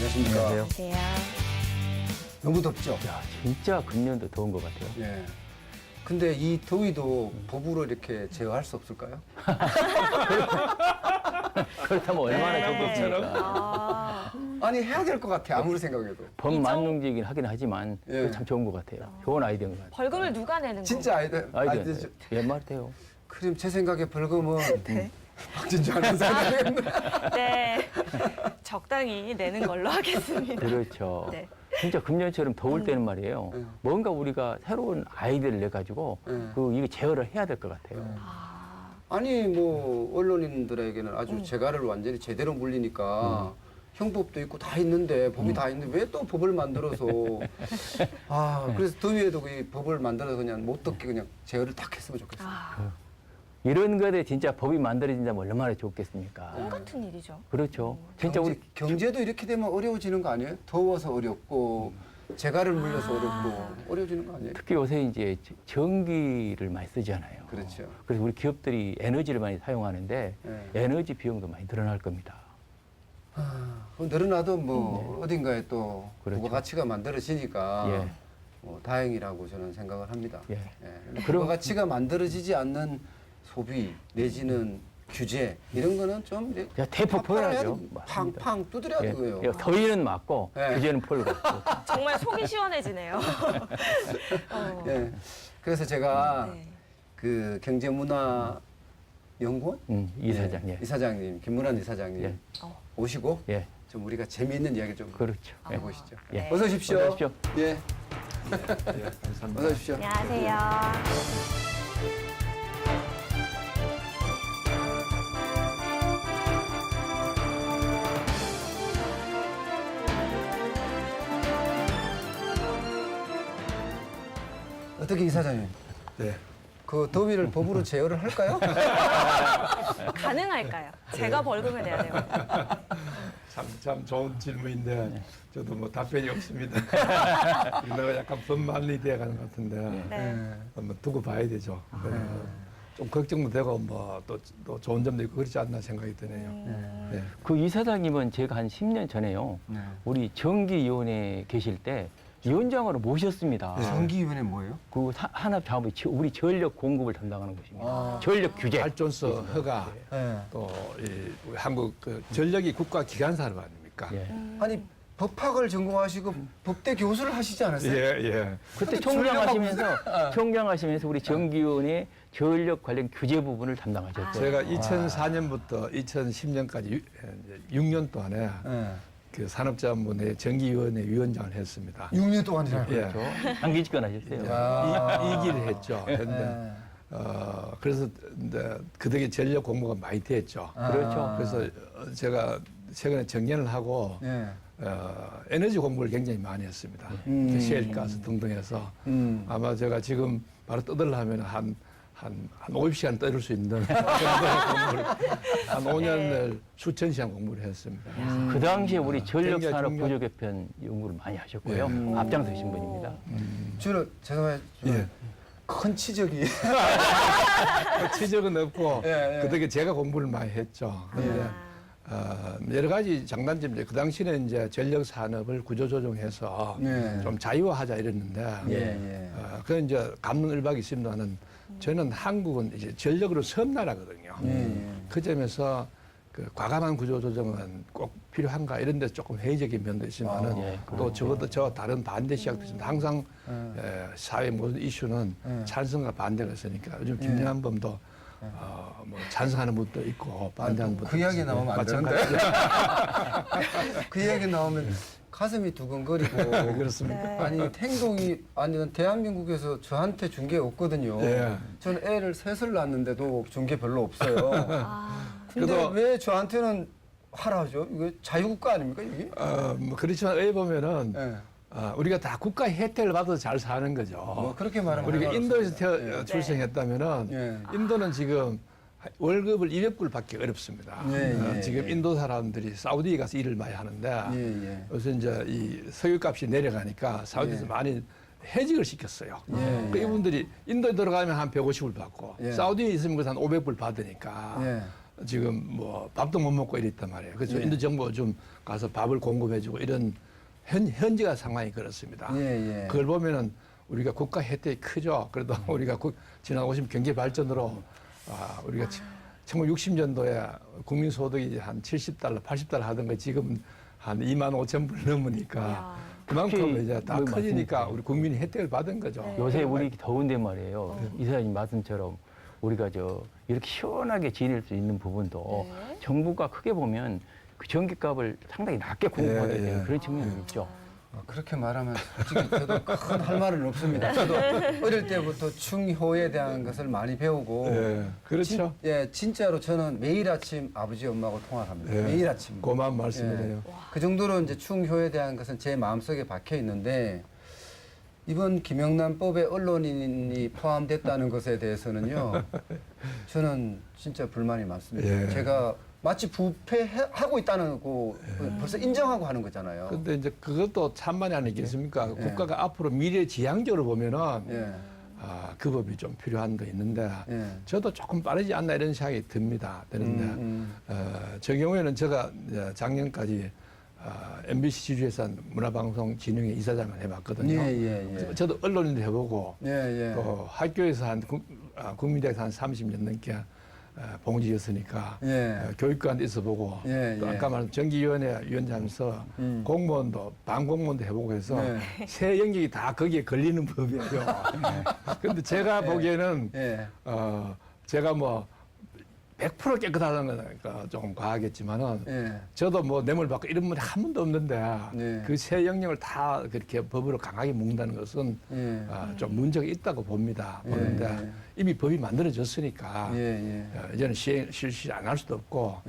안녕하십니까. 안녕하세요. 너무 덥죠? 야, 진짜 금년도 더운 것 같아요. 예. 근데 이 더위도 법으로 이렇게 제어할 수 없을까요? 그렇다면 얼마나 네. 좋겠습니까? 아, 아니, 해야 될 것 같아, 아무리 생각해도. 법만능적이긴 하긴 하지만 예. 참 좋은 것 같아요. 좋은 아이디어인 것 같아요. 벌금을 누가 내는 진짜 건가요? 아이디어. 옛말 돼요. 그럼 제 생각에 벌금은 네. 박진주 아나운서인데. 네. 적당히 내는 걸로 하겠습니다. 그렇죠. 네. 진짜 금년처럼 더울 때는 말이에요. 네. 뭔가 우리가 새로운 아이디어를 내가지고 네. 이거 제어를 해야 될 것 같아요. 아, 아니, 뭐, 언론인들에게는 아주 재갈을 완전히 제대로 물리니까 형법도 있고 다 있는데, 법이 다 있는데, 왜 또 법을 만들어서. 아, 그래서 더위에도 이 법을 만들어서 그냥 못 덥게 그냥 제어를 딱 했으면 좋겠어요. 아, 이런 것에 진짜 법이 만들어진다면 얼마나 좋겠습니까? 꿈 같은 일이죠. 그렇죠. 진짜 우리 경제도 이렇게 되면 어려워지는 거 아니에요? 더워서 어렵고, 재갈을 물려서 아. 어렵고, 어려워지는 거 아니에요? 특히 요새 이제 전기를 많이 쓰잖아요. 그렇죠. 그래서 우리 기업들이 에너지를 많이 사용하는데 네. 에너지 비용도 많이 늘어날 겁니다. 늘어나도 뭐 어딘가에 또 그렇죠. 부가가치가 만들어지니까 예. 뭐 다행이라고 저는 생각을 합니다. 예. 근데 그럼- 부가가치가 만들어지지 않는 소비 내지는 규제 이런 거는 좀 이렇게 자, 대폭 풀어야죠. 팡팡 두드려야 예. 되고요. 예, 더위는 맞고 예. 규제는 풀고. 정말 속이 시원해지네요. 예. 그래서 제가 네. 그 경제문화연구원 이사장. 예. 이사장님 김문환 이사장님 예. 오시고 예. 좀 우리가 재미있는 이야기 좀 그렇죠. 예. 해보시죠. 예. 어서 오십시오. 어서 오십시오. 예. 감사합니다. 어서 오십시오. 안녕하세요. 어떻게 이사장님? 네. 그 더위를 법으로 제어를 할까요? 가능할까요? 제가 벌금을 내야 돼요. 참 좋은 질문인데 저도 뭐 답변이 없습니다. 우리나라가 약간 법만리 돼가는 것 같은데 네. 한번 두고 봐야 되죠. 좀 걱정도 되고 뭐 또 좋은 점도 있고 그렇지 않나 생각이 드네요. 네. 그 이사장님은 제가 한 10년 전에요. 네. 우리 전기위원회 계실 때 위원장으로 모셨습니다. 전기위원회 뭐예요? 그 산업 자원부 우리 전력 공급을 담당하는 곳입니다. 아. 전력 규제. 발전소 허가 네. 또 우리 한국 그 전력이 국가 기관 산업 아닙니까? 예. 아니 법학을 전공하시고 법대 교수를 하시지 않았어요? 예. 그때 근데 총장하시면서 우리 전기위원회 전력 관련 규제 부분을 담당하셨어요. 제가 2004년부터 2010년까지 6년 동안에 네. 그 산업자원부의 전기위원회 위원장을 했습니다. 6년 동안이나. 예. 단기 집권하셨어요. 야. 이 길을 했죠. 근데 그래서 이제 그 덕에 전력 공부가 많이 됐죠. 그렇죠. 그래서 제가 최근에 정년을 하고 네. 에너지 공부를 굉장히 많이 했습니다. 셰일가스 등등 해서 아마 제가 지금 바로 떠들려면 한 50시간 떠들 수 있는 그런 공부를 한 5년을 수천 시간 공부를 했습니다. 그 당시에 우리 전력 굉장히 산업 중요한- 구조 개편 연구를 많이 하셨고요. 예. 앞장서신 분입니다. 주로 죄송해요. 예. 큰 치적이. 치적은 없고 예, 예. 그 덕에 제가 공부를 많이 했죠. 근데 여러 가지 장단점이 그 당시에는 이제 전력 산업을 구조 조정해서 네. 좀 자유화하자 이랬는데 예. 그건 이제 감론을박이 있습니다는 저는 한국은 이제 전력으로 섬나라거든요. 그 점에서 그 과감한 구조 조정은 꼭 필요한가 이런 데 조금 회의적인 면도 있지만은 예, 또 적어도 저 다른 반대 시각도 있습니다. 항상 사회 모든 이슈는 찬성과 반대가 있으니까 요즘 김영한범도 뭐 찬성하는 분도 있고 반대하는 분도 그 이야기 있고 나오면 안 되는데. 그 이야기 나오면 가슴이 두근거리고. 그렇습니까? 네. 아니 행동이 아니 대한민국에서 저한테 준 게 없거든요. 예. 저는 애를 셋을 낳았는데도 준 게 별로 없어요. 아, 근데 그래도- 왜 저한테는 하라 하죠? 이거 자유국가 아닙니까 이게? 뭐 그렇지만 에 보면은 예. 우리가 다 국가 혜택을 받아서 잘 사는 거죠. 뭐 그렇게 말하면 우리가 할 인도에서 말은 없습니다. 예. 출생했다면은 예. 인도는 지금 월급을 200불 받기 어렵습니다. 예, 예, 지금 예. 인도 사람들이 사우디에 가서 일을 많이 하는데 예. 요새 이제 이 석유값이 내려가니까 사우디에서 예. 많이 해직을 시켰어요. 예, 그 이분들이 인도에 들어가면 한 150불 받고 예. 사우디에 있으면 한 500불 받으니까 예. 지금 뭐 밥도 못 먹고 이랬단 말이에요. 그래서 예. 인도 정부 좀 가서 밥을 공급해주고 이런 현지가 상황이 그렇습니다. 예, 예. 그걸 보면은 우리가 국가 혜택이 크죠. 그래도 우리가 지난 50 경제 발전으로 우리가 1960년도에 국민 소득이 한 70달러, 80달러 하던 거 지금 한 2만 5천 불 넘으니까 이야. 그만큼 특히 이제 다 뭐 커지니까 맞습니다. 우리 국민이 혜택을 받은 거죠. 네. 요새 우리 더운데 말이에요. 이사님 말씀처럼 우리가 이렇게 시원하게 지낼 수 있는 부분도 네. 정부가 크게 보면 그 전기값을 상당히 낮게 공급하게 되는 예. 그런 측면이 있죠. 그렇게 말하면 솔직히 저도 큰 할 말은 없습니다. 저도 어릴 때부터 충효에 대한 것을 많이 배우고 예, 그렇죠. 진짜로 저는 매일 아침 아버지 엄마하고 통화를 합니다. 예. 매일 아침. 고마운 말씀이네요. 그 정도로 이제 충효에 대한 것은 제 마음속에 박혀 있는데 이번 김영란법에 언론인이 포함됐다는 것에 대해서는요. 저는 진짜 불만이 많습니다. 예. 제가 마치 부패하고 있다는 거 벌써 인정하고 하는 거잖아요. 근데 이제 그것도 찬반이 아니겠습니까? 예. 국가가 앞으로 미래 지향적으로 보면은 예. 그 법이 좀 필요한 거 있는데 예. 저도 조금 빠르지 않나 이런 생각이 듭니다. 되는데 저 경우에는 제가 이제 작년까지 MBC 지주회사 문화방송 진흥회 이사장을 해봤거든요. 예. 저도 언론인도 해보고 예. 또 학교에서 국민대학에서 한 30년 넘게 봉지였으니까 교육관도 있어보고 또 아까 말한 정기위원회 위원장하면서 공무원도 반공무원도 해보고 해서 새 영역이 다 거기에 걸리는 법이에요. 그런데 제가 보기에는 제가 뭐 100% 깨끗하다는 거니까 조금 과하겠지만은 저도 뭐 뇌물 받고 이런 분이 한 번도 없는데 그 새 영역을 다 그렇게 법으로 강하게 묶는다는 것은 좀 문제가 있다고 봅니다. 보는데 이미 법이 만들어졌으니까 이제는 실시 안 할 수도 없고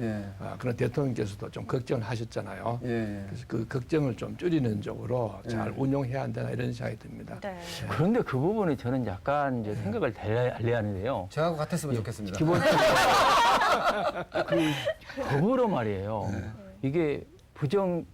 그런 대통령께서도 좀 걱정을 하셨잖아요. 그래서 그 걱정을 좀 줄이는 쪽으로 잘 운용해야 한다 이런 생각이 듭니다. 네. 그런데 그 부분에 저는 약간 이제 생각을 달리 하는데요. 저하고 같았으면 좋겠습니다. 기본적으로 그 법으로 말이에요. 이게 직무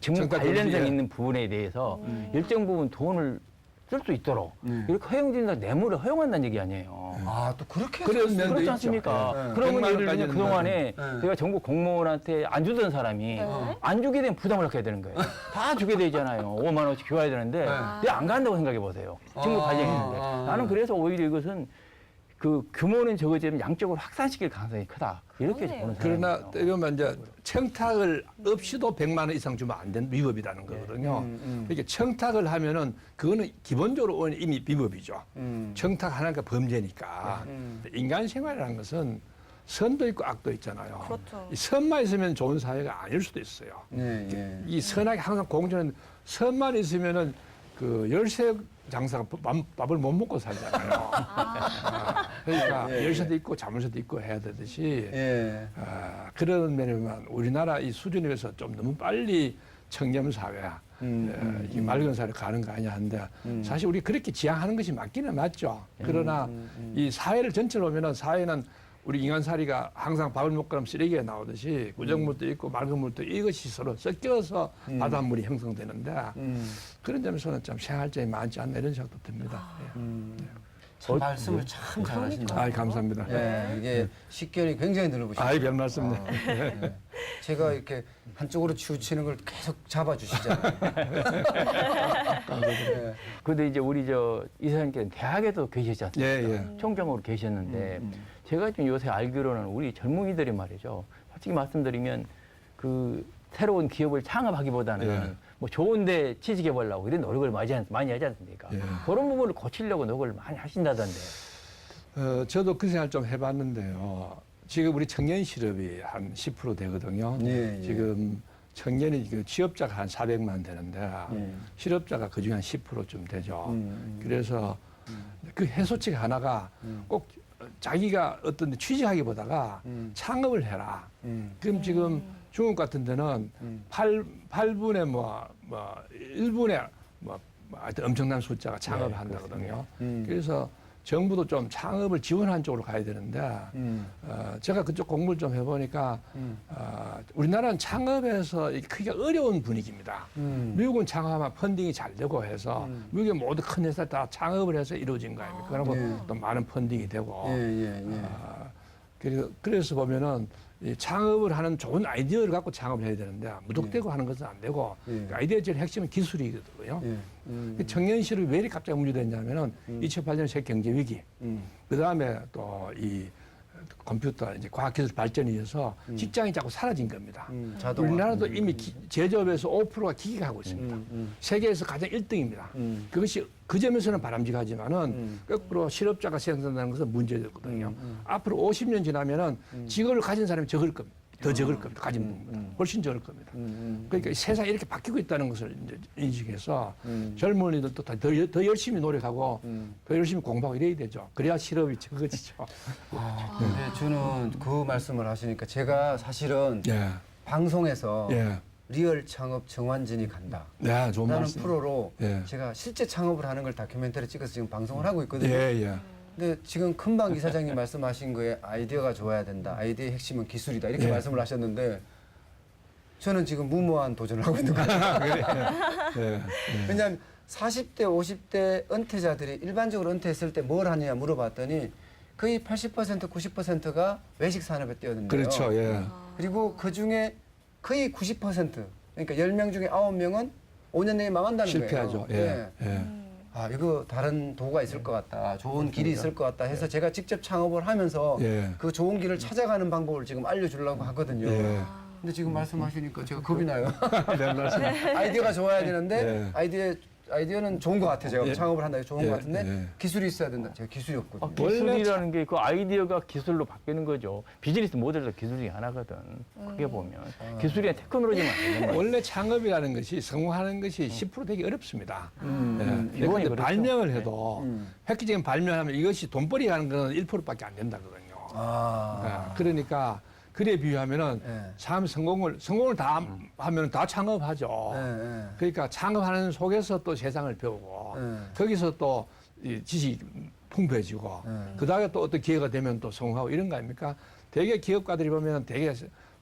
청탁 관련성 금지, 있는 부분에 대해서 일정 부분 돈을 쓸 수 있도록 이렇게 허용된다 뇌물을 허용한다는 얘기 아니에요. 아, 또 그렇게 그런 면도 그렇지 있죠. 않습니까? 예. 그러면 100만 예를 들면 원까지는 그동안에 제가 전국 공무원한테 안 주던 사람이 안 주게 되면 부담을 갖게 되는 거예요. 다 주게 되잖아요. 5만 원씩 줘야 되는데 왜 안 간다고 생각해 보세요. 직무 관련있는데 나는 그래서 오히려 이것은 그 규모는 적어지면 양적으로 확산시킬 가능성이 크다. 이렇게 그러네요. 보는 그러나 사람이에요. 때려면 이제 청탁을 없이도 100만 원 이상 주면 안 되는 위법이라는 거거든요. 이렇게 청탁을 하면은 그거는 기본적으로 이미 위법이죠. 청탁하니까 범죄니까. 인간 생활이라는 것은 선도 있고 악도 있잖아요. 그렇죠. 이 선만 있으면 좋은 사회가 아닐 수도 있어요. 이 선악이 항상 공존은 선만 있으면은 그 열쇠 장사가 밥을 못 먹고 살잖아요. 그러니까 열쇠도 있고 자물쇠도 있고 해야 되듯이 그런 면에만 우리나라 이 수준에 비해서 좀 너무 빨리 청렴 사회, 이 맑은 사회로 가는 거 아니냐 하는데 사실 우리 그렇게 지향하는 것이 맞기는 맞죠. 그러나 이 사회를 전체로 보면은 사회는 우리 인간살이가 항상 밥을 먹고 나면 쓰레기가 나오듯이 구정물도 있고 맑은 물도 이것이 서로 섞여서 바닷물이 형성되는데 그런 점에서는 좀 생활점이 많지 않나 이런 생각도 듭니다. 참 말씀을 참 잘하신다. 아, 감사합니다. 이게 식견이 굉장히 넓으시죠. 아이, 별 말씀네. 제가 이렇게 한쪽으로 치우치는 걸 계속 잡아주시잖아요. 근데 이제 우리 이사님께서는 대학에도 계시지 않습니까? 총장으로 계셨는데 제가 좀 요새 알기로는 우리 젊은이들이 말이죠. 솔직히 말씀드리면 그 새로운 기업을 창업하기보다는 뭐 좋은데 취직해 보려고 이런 노력을 많이 하지 않습니까? 그런 부분을 고치려고 노력을 많이 하신다던데. 저도 그 생각을 좀 해봤는데요. 지금 우리 청년 실업이 한 10% 되거든요. 지금 청년이 그 취업자가 한 400만 되는데 실업자가 그중에 한 10%좀 되죠. 그래서 그 해소책 하나가 꼭 자기가 어떤 데 취직하기보다가 창업을 해라. 그럼 지금 중국 같은 데는 8분에 1분에 하여튼 엄청난 숫자가 창업을 한다거든요. 그래서 정부도 좀 창업을 지원하는 쪽으로 가야 되는데 제가 그쪽 공부를 좀 해보니까 우리나라는 창업에서 크기가 어려운 분위기입니다. 미국은 창업하면 펀딩이 잘 되고 해서 미국의 모든 큰 회사 다 창업을 해서 이루어진 거 아닙니까? 그리고 또 많은 펀딩이 되고 그래서 보면은 이 창업을 하는 좋은 아이디어를 갖고 창업을 해야 되는데 무턱대고 하는 것은 안 되고 그 아이디어의 제일 핵심은 기술이거든요. 그 청년 실업이 왜 이렇게 갑자기 문제됐냐면은 2008년 세계 경제 위기, 그 다음에 또 이 컴퓨터 이제 과학기술 발전에 의해서 직장이 자꾸 사라진 겁니다. 우리나라도 이미 제조업에서 5%가 기계가 하고 있습니다. 세계에서 가장 1등입니다. 그것이 그 점에서는 바람직하지만은 거꾸로 실업자가 생산되는 것은 문제거든요. 앞으로 50년 지나면은 직업을 가진 사람이 적을 겁니다. 더 적을 겁니다. 가진 분보다 훨씬 적을 겁니다. 그러니까 세상이 이렇게 바뀌고 있다는 것을 이제 인식해서 젊은이들도 더 열심히 노력하고 더 열심히 공부하고 이래야 되죠. 그래야 실업이 적어지죠. 근데 저는 그 말씀을 하시니까 제가 사실은 예. 방송에서 예. 리얼 창업 정환진이 간다. 네, 좋은 라는 말씀. 프로로 예. 제가 실제 창업을 하는 걸 다큐멘터리 찍어서 지금 방송을 하고 있거든요. 예, 예. 근데 지금 큰방 이사장님 말씀하신 거에 아이디어가 좋아야 된다. 아이디어의 핵심은 기술이다. 이렇게 말씀을 하셨는데 저는 지금 무모한 도전을 하고 있는 거예요. 예. 왜냐하면 40대, 50대 은퇴자들이 일반적으로 은퇴했을 때 뭘 하느냐 물어봤더니 거의 80%, 90%가 외식 산업에 뛰어든대요. 그렇죠. 예. 그리고 그 중에 거의 90%, 그러니까 10명 중에 9명은 5년 내에 망한다는 실패하죠. 거예요. 예. 예. 아, 이거 다른 도구가 있을 것 같다. 좋은 길이 있을 것 같다 해서 제가 직접 창업을 하면서 예. 그 좋은 길을 찾아가는 방법을 지금 알려주려고 하거든요. 예. 근데 지금 말씀하시니까 제가 겁이 나요. 네, 말씀. 아이디어가 좋아야 되는데 예. 아이디어는 좋은 것 같아요. 제가 예. 창업을 한다. 좋은 예. 것 같은데 예. 기술이 있어야 된다. 제가 기술이 없거든요. 기술이라는 게 그 아이디어가 기술로 바뀌는 거죠. 비즈니스 모델도 기술 중에 하나거든. 크게 보면. 기술이 테크놀로지만 안 되는 거예요. 원래 창업이라는 것이 성공하는 것이 10% 되기 어렵습니다. 예. 기본이 그런데 그렇죠. 발명을 해도 획기적인 발명하면 이것이 돈벌이 하는 건 1%밖에 안 된다거든요. 아. 예. 그러니까 그래 비유하면은 예. 참 성공을 다 하면 다 창업하죠. 예, 예. 그러니까 창업하는 속에서 또 세상을 배우고 예. 거기서 또 이 지식이 풍부해지고 그다음에 또 어떤 기회가 되면 또 성공하고 이런 거 아닙니까? 대개 기업가들이 보면 대개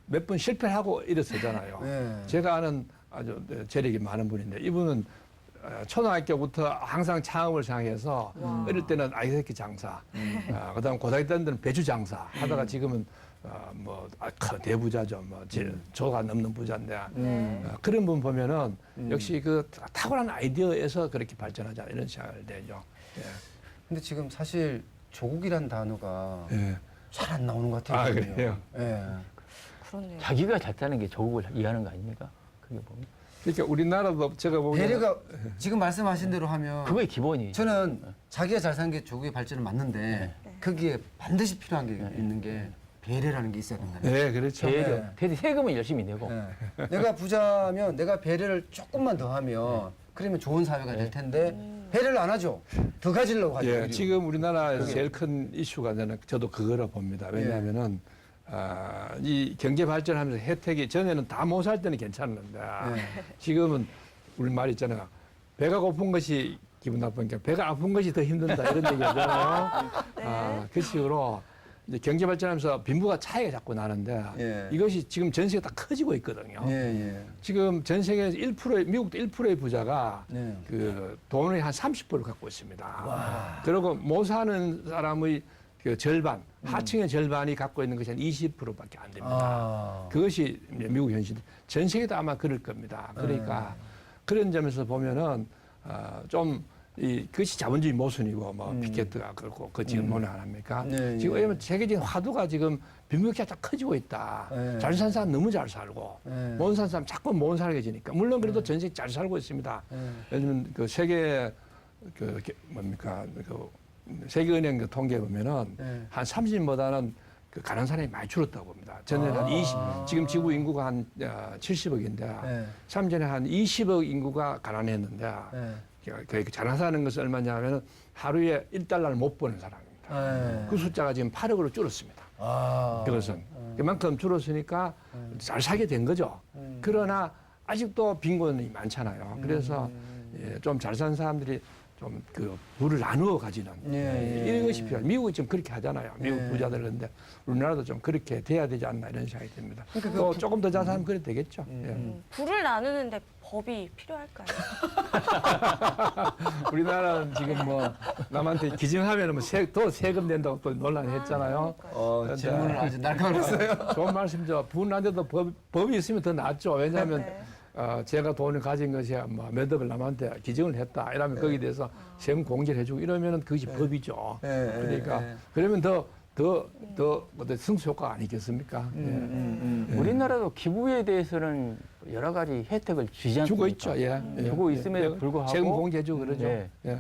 몇 번 실패하고 일어서잖아요. 네. 제가 아는 아주 재력이 많은 분인데 이분은 초등학교부터 항상 창업을 생각해서 어릴 때는 아이새끼 장사, 그다음 고등학교 때는 배주 장사 하다가 지금은 대부자죠. 조가 넘는 부자인데 그런 분 보면은 역시 그 탁월한 아이디어에서 그렇게 발전하자 이런 생각을 내죠. 예. 근데 지금 사실 조국이란 단어가 예. 잘 안 나오는 것 같아요. 아, 그래요? 예. 그렇네요. 자기가 잘 사는 게 조국을 이해하는 거 아닙니까? 그게 보면. 그러니까 우리나라도 제가 보면 배려가 지금 말씀하신 대로 하면 그게 기본이죠. 저는 자기가 잘 사는 게 조국의 발전은 맞는데 네. 거기에 반드시 필요한 게 있는 게 배려라는 게 있어야 된다. 네, 그렇죠. 배려. 네. 대신 세금은 열심히 내고. 내가 부자면 내가 배려를 조금만 더 하면 그러면 좋은 사회가 될 텐데 배려를 안 하죠. 더 가지려고 하죠. 예, 오히려. 지금 우리나라에서 제일 큰 이슈가 저도 그거라 봅니다. 왜냐하면은 이 경제 발전하면서 혜택이 전에는 다 못 살 때는 괜찮은데 지금은 우리 말 있잖아요. 배가 고픈 것이 기분 나쁘니까 배가 아픈 것이 더 힘든다 이런 얘기 하잖아요. 그 식으로 이제 경제 발전하면서 빈부가 차이가 자꾸 나는데 예. 이것이 지금 전 세계가 다 커지고 있거든요. 예. 지금 전 세계에서 1%의 미국도 1%의 부자가 네. 그 돈의 한 30%를 갖고 있습니다. 그리고 못 사는 사람의 그 절반, 하층의 절반이 갖고 있는 것이 한 20%밖에 안 됩니다. 아. 그것이 이제 미국 현실. 전 세계도 아마 그럴 겁니다. 그러니까 그런 점에서 보면은 좀 그것이 자본주의 모순이고 피케트가 그렇고 그 지금 논의 안 합니까? 네, 지금 예. 왜냐면 세계적인 화두가 지금 빈부격차가 다 커지고 있다. 네. 잘 사는 사람 너무 잘 살고 네. 못 사는 사람 자꾸 못 살게 지니까 물론 그래도 전 세계 잘 살고 있습니다. 왜냐면 그 세계 세계은행 그 통계 보면은 한 30년보다는 그 가난한 사람이 많이 줄었다고 봅니다. 전에는 한 20, 지금 지구 인구가 한 70억인데 3전에 한 20억 인구가 가난했는데 그 잘 사는 것은 얼마냐 하면 하루에 1달러를 못 버는 사람입니다. 그 숫자가 지금 8억으로 줄었습니다. 그것은 그만큼 줄었으니까 잘 살게 된 거죠. 그러나 아직도 빈곤이 많잖아요. 그래서 좀 잘 사는 사람들이 좀 그 부를 나누어 가지는 이런 것이 필요해요. 미국이 좀 그렇게 하잖아요. 미국 부자들 그런데 우리나라도 좀 그렇게 돼야 되지 않나 이런 생각이 듭니다. 또 조금 더 자세하면 그래도 되겠죠. 부를 나누는데 법이 필요할까요? 우리나라는 지금 뭐 남한테 기증하면 더 세금 낸다고 또 논란했잖아요. 질문을 아주 날카로웠어요. 좋은 말씀이죠. 부는한데도 법이 있으면 더 낫죠. 왜냐하면 네. 제가 돈을 가진 것이 몇 억을 남한테 기증을 했다. 이러면 거기에 대해서 세금 공제를 해주고 이러면은 그것이 법이죠. 그러니까 그러면 더 어떤 승수 효과 아니겠습니까? 우리나라도 기부에 대해서는 여러 가지 혜택을 주지 않습니까? 주고 있죠. 예. 주고 있음에도 불구하고 세금 공제해주고 그러죠. 네. 예.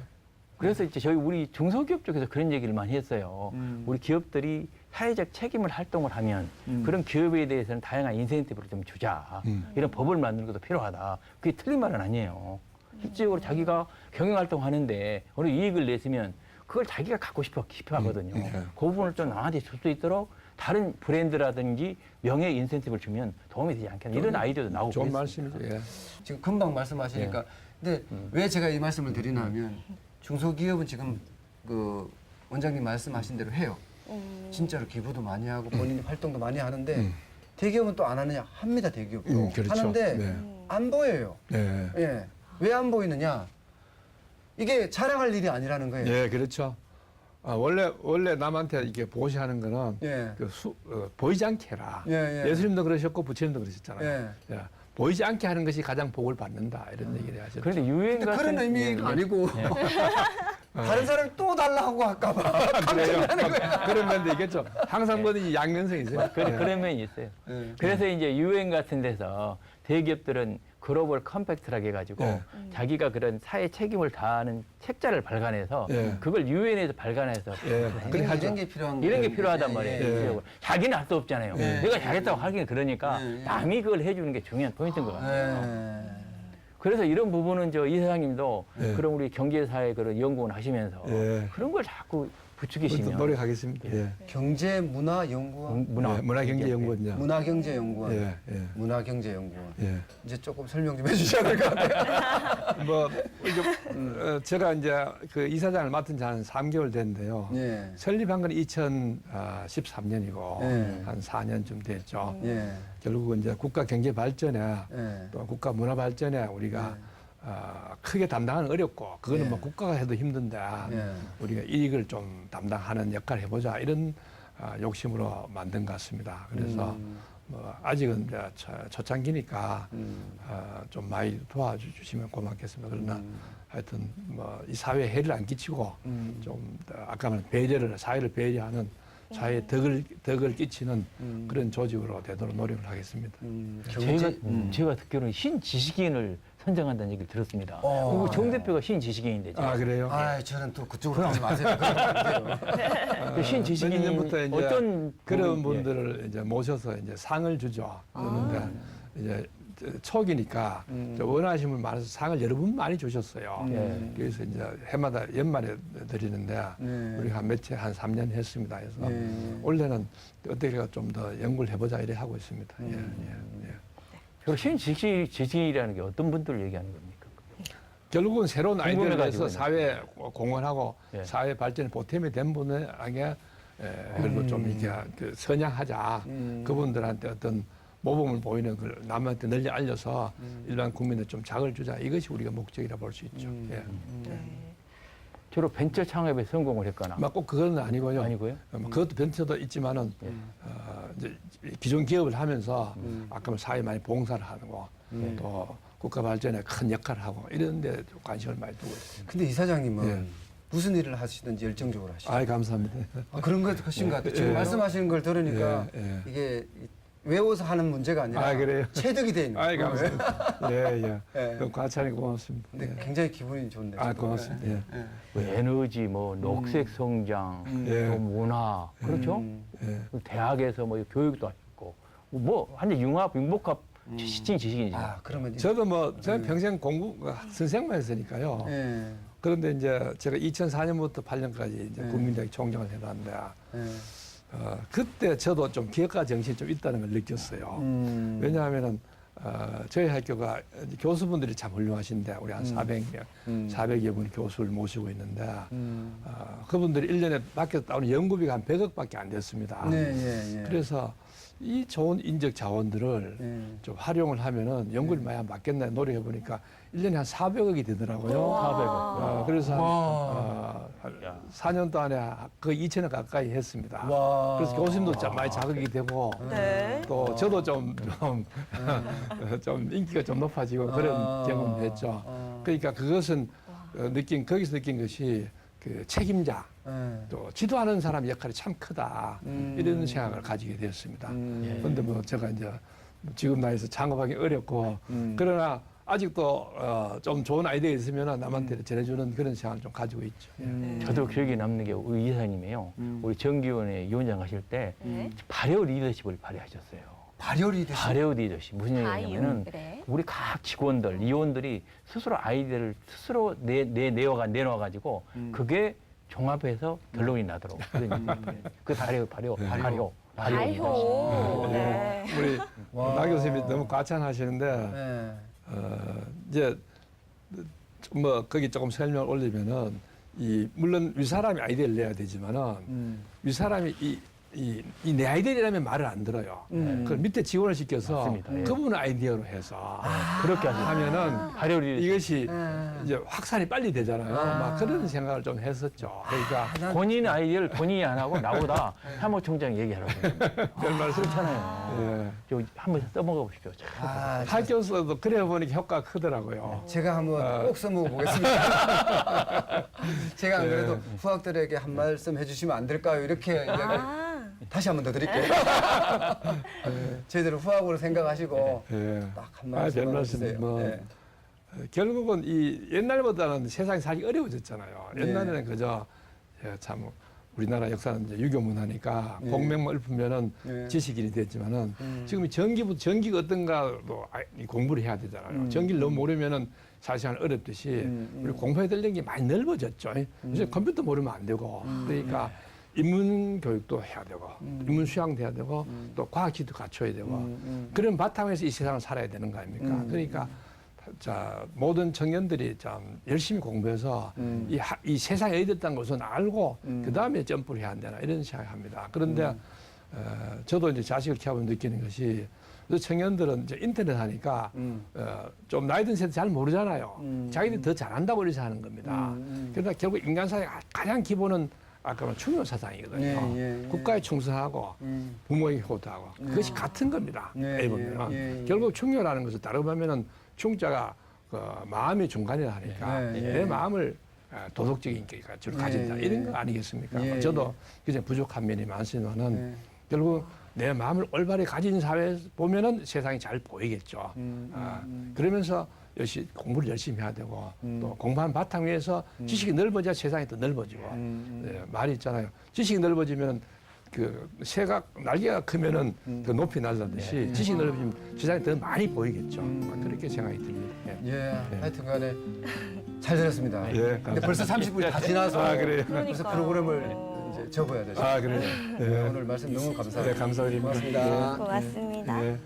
그래서 이제 우리 중소기업 쪽에서 그런 얘기를 많이 했어요. 우리 기업들이 사회적 책임을 활동을 하면 그런 기업에 대해서는 다양한 인센티브를 좀 주자. 이런 법을 만드는 것도 필요하다. 그게 틀린 말은 아니에요. 실질적으로 자기가 경영활동하는데 어느 이익을 냈으면 그걸 자기가 갖고 싶어 하거든요. 그 부분을 좀 남한테 줄 수 있도록 다른 브랜드라든지 명예 인센티브를 주면 도움이 되지 않겠나. 이런 아이디어도 나오고 좋은 그랬습니다. 말씀이죠. 예. 지금 금방 말씀하시니까 근데 왜 제가 이 말씀을 드리냐면 중소기업은 지금 그 원장님 말씀하신 대로 해요. 진짜로 기부도 많이 하고 본인이 활동도 많이 하는데 대기업은 또 안 하느냐? 합니다. 대기업도 그렇죠. 하는데 네. 안 보여요. 네. 예. 왜 안 보이느냐? 이게 자랑할 일이 아니라는 거예요. 예, 그렇죠. 원래 남한테 이게 보시하는 거는 예. 보이지 않게 해라. 예. 예수님도 그러셨고 부처님도 그러셨잖아요. 예. 예. 보이지 않게 하는 것이 가장 복을 받는다 이런 얘기를 하셨죠. 그런데 유행 근데 같은 그런 의미가 아니고 다른 사람이 또 달라고 할까봐. 그래요. 그런 면도 있겠죠. 항상 뭐든지 양면성이 있어요. 그런 면이 있어요. 그래서 이제 유엔 같은 데서 대기업들은 글로벌 컴팩트라고 해가지고 예. 자기가 그런 사회 책임을 다하는 책자를 발간해서 예. 그걸 유엔에서 발간해서 예. 그렇게 하죠. 이런 게 필요한 이런 게 거예요. 필요하단 예, 말이에요. 예. 실질적으로. 자기는 할 수 없잖아요. 내가 잘했다고 하기는 그러니까 남이 그걸 해주는 게 중요한 포인트인 것 같아요. 그래서 이런 부분은 이 사장님도 그런 우리 경제사회 그런 연구원 하시면서 그런 걸 자꾸 부추기시면 노력하겠습니다. 예. 경제문화연구원, 문화경제연구원요. 문화경제연구원, 예. 문화경제연구원. 예. 이제 조금 설명 좀 해주셔야 될 것 같아요. 뭐 제가 이제 그 이사장을 맡은 지 한 3개월 됐는데요. 예. 설립한 건 2013년이고 예. 한 4년쯤 됐죠. 예. 결국은 이제 국가 경제 발전에 예. 또 국가 문화 발전에 우리가 크게 담당은 어렵고 그거는 예. 뭐 국가가 해도 힘든데 예. 우리가 이익을 좀 담당하는 역할을 해보자 이런 욕심으로 만든 것 같습니다. 그래서 뭐 아직은 이제 초창기니까 좀 많이 도와주시면 고맙겠습니다. 그러나 하여튼 뭐 이 사회에 해를 안 끼치고 좀 아까 말한 배려를 사회를 배려하는 사회에 덕을 끼치는 그런 조직으로 되도록 노력을 하겠습니다. 제가 듣기로는 신지식인을 선정한다는 얘기를 들었습니다. 그리고 정 대표가 신지식인인데. 아 그래요? 아, 저는 또 그쪽으로 가지 마세요. 그러면 안 돼요. 신지식인 내년부터 이제 어떤 그런 부분, 분들을 이제 모셔서 이제 상을 주죠. 그런데 이제 초기니까 원하시는 분 많아서 상을 여러 분 많이 주셨어요. 그래서 이제 해마다 연말에 드리는데 우리가 한 3년 했습니다. 그래서 올해는 어떻게 좀 더 연구를 해보자 이래 하고 있습니다. 그리고 신지식인이라는 게 어떤 분들을 얘기하는 겁니까? 결국은 새로운 아이디어를 궁금해가지고 내서 사회 공헌하고 예. 사회 발전에 보탬이 된 분에게 그리고 좀 이렇게 선양하자. 그분들한테 어떤 모범을 보이는 걸 남한테 널리 알려서 일반 국민들 좀 자극을 주자. 이것이 우리가 목적이라 볼 수 있죠. 주로 벤처 창업에 성공을 했거나. 꼭 그건 아니고요. 아니고요? 그것도 벤처도 있지만은 이제 기존 기업을 하면서 아까 말 사회 많이 봉사를 하는 거, 또 국가 발전에 큰 역할을 하고 이런 데 관심을 많이 두고 있습니다. 근데 이사장님은 무슨 일을 하시든지 열정적으로 하시죠. 아이 감사합니다. 그런 것 하신 것 같아요. 지금 말씀하시는 걸 들으니까 이게 외워서 하는 문제가 아니라 그래요? 체득이 돼 있는 아이 거예요. 감사합니다. 예. 그럼 과찬이 고맙습니다. 근데 굉장히 기분이 좋네요. 고맙습니다. 뭐 에너지, 뭐 녹색 성장, 또 문화, 그렇죠? 대학에서 뭐 교육도 하셨고, 뭐 완전 융합, 융복합 신지식인이죠. 그러면 저도 저는 평생 공부 선생만 했으니까요. 그런데 이제 제가 2004년부터 8년까지 이제 국민대학 총장을 해놨는데 그때 저도 좀 기업가 정신이 좀 있다는 걸 느꼈어요. 왜냐하면은 저희 학교가 교수분들이 참 훌륭하신데 우리 한 400명, 400여 분 교수를 모시고 있는데 그분들이 1년에 밖에서 따오는 연구비가 한 100억밖에 안 됐습니다. 그래서 이 좋은 인적 자원들을 좀 활용을 하면은 연구를 많이 안 받겠나 노력해 보니까 1년에 한 400억이 되더라고요. 400억. 그래서 한 4년 동안에 거의 2천억 가까이 했습니다. 그래서 교수님도 참 많이 자극이 되고 네. 또 저도 좀 인기가 좀 높아지고 그런 경험을 했죠. 그러니까 그것은 거기서 느낀 것이 그 책임자, 또 지도하는 사람 역할이 참 크다 이런 생각을 가지게 되었습니다. 그런데 뭐 제가 이제 지금 나이에서 창업하기 어렵고 그러나 아직도 좀 좋은 아이디어 있으면 남한테 전해주는 그런 생각을 좀 가지고 있죠. 저도 기억에 남는 게 우리 이사님이에요. 우리 정기위원회 위원장 하실 때 발효 리더십을 발휘하셨어요. 발효 리더십. 발효 리더십 무슨 얘기냐면은 그래. 우리 각 직원들, 위원들이 스스로 아이디어를 스스로 내놔가지고 그게 종합해서 결론이 나도록 그 발효 발효. 네. 우리 나 교수님이 너무 과찬하시는데 이제 뭐 거기 조금 설명을 올리면은 물론 윗사람이 아이디어를 내야 되지만은 윗사람이 이 내 아이디어라면 말을 안 들어요. 그걸 밑에 지원을 시켜서 맞습니다. 예. 그분의 아이디어로 해서 그렇게 하면은 발효 리더십. 이것이 이제 확산이 빨리 되잖아요. 막 그런 생각을 좀 했었죠. 그러니까 본인 아이디어를 본인이 안 하고 나보다 사무총장이 얘기하라고. 별 말씀 그렇잖아요. 예. 저 한번 써먹어 보십시오. 참. 학교에서도 그래 보니까 효과가 크더라고요. 제가 한번 꼭 써먹어 보겠습니다. 제가 안 그래도 후학들에게 한 말씀 해주시면 안 될까요? 이렇게 이야기를 다시 한 번 더 드릴게요. 저희들은 후학으로 생각하시고 딱 한 별 말씀 말씀 해주세요. 뭐 결국은 이 옛날보다는 세상이 살기 어려워졌잖아요. 옛날에는 그저 참 우리나라 역사는 이제 유교 문화니까 공명만 읊으면은 지식인이 됐지만은 지금 전기가 어떤가도 공부를 해야 되잖아요. 전기를 너무 모르면은 사실은 어렵듯이 우리 공부해야 될 게 많이 넓어졌죠. 요새 컴퓨터 모르면 안 되고 그러니까 인문 교육도 해야 되고 인문 수양도 해야 되고 또 과학지도 갖춰야 되고 그런 바탕에서 이 세상을 살아야 되는 거 아닙니까? 그러니까 자 모든 청년들이 참 열심히 공부해서 이 세상에 어디있다는 것은 알고 그 다음에 점프를 해야 한다 이런 생각합니다. 그런데 저도 이제 자식을 키워보면 느끼는 것이 청년들은 이제 인터넷 하니까 좀 나이 든 세대 잘 모르잖아요. 자기들이 더 잘한다고 이렇게 하는 겁니다. 그러나 결국 인간사의 가장 기본은 아까 말한 충효 사상이거든요. 국가에 충성하고 부모에게 효도하고 그것이 같은 겁니다. 보면 결국 충효라는 것을 따르고 보면은 충자가 그 마음의 중간이라 하니까 내 마음을 도덕적인 인격을 주로 가진다 이런 거 아니겠습니까? 저도 굉장히 부족한 면이 많지만은 결국 내 마음을 올바르게 가진 사회에 보면은 세상이 잘 보이겠죠. 그러면서 역시 공부를 열심히 해야 되고 또 공부한 바탕 위에서 지식이 넓어져야 세상이 더 넓어지고 말이 있잖아요. 지식이 넓어지면 그 새가 날개가 크면은 더 높이 날라듯이 지식이 넓어지면 세상이 더 많이 보이겠죠. 그렇게 생각이 듭니다. 하여튼간에 잘 들었습니다. 근데 벌써 30분이 다 지나서 그래요. 벌써 프로그램을 이제 접어야 되죠. 그래요. 오늘 말씀 너무 감사합니다. 감사드립니다. 고맙습니다. 고맙습니다. 예.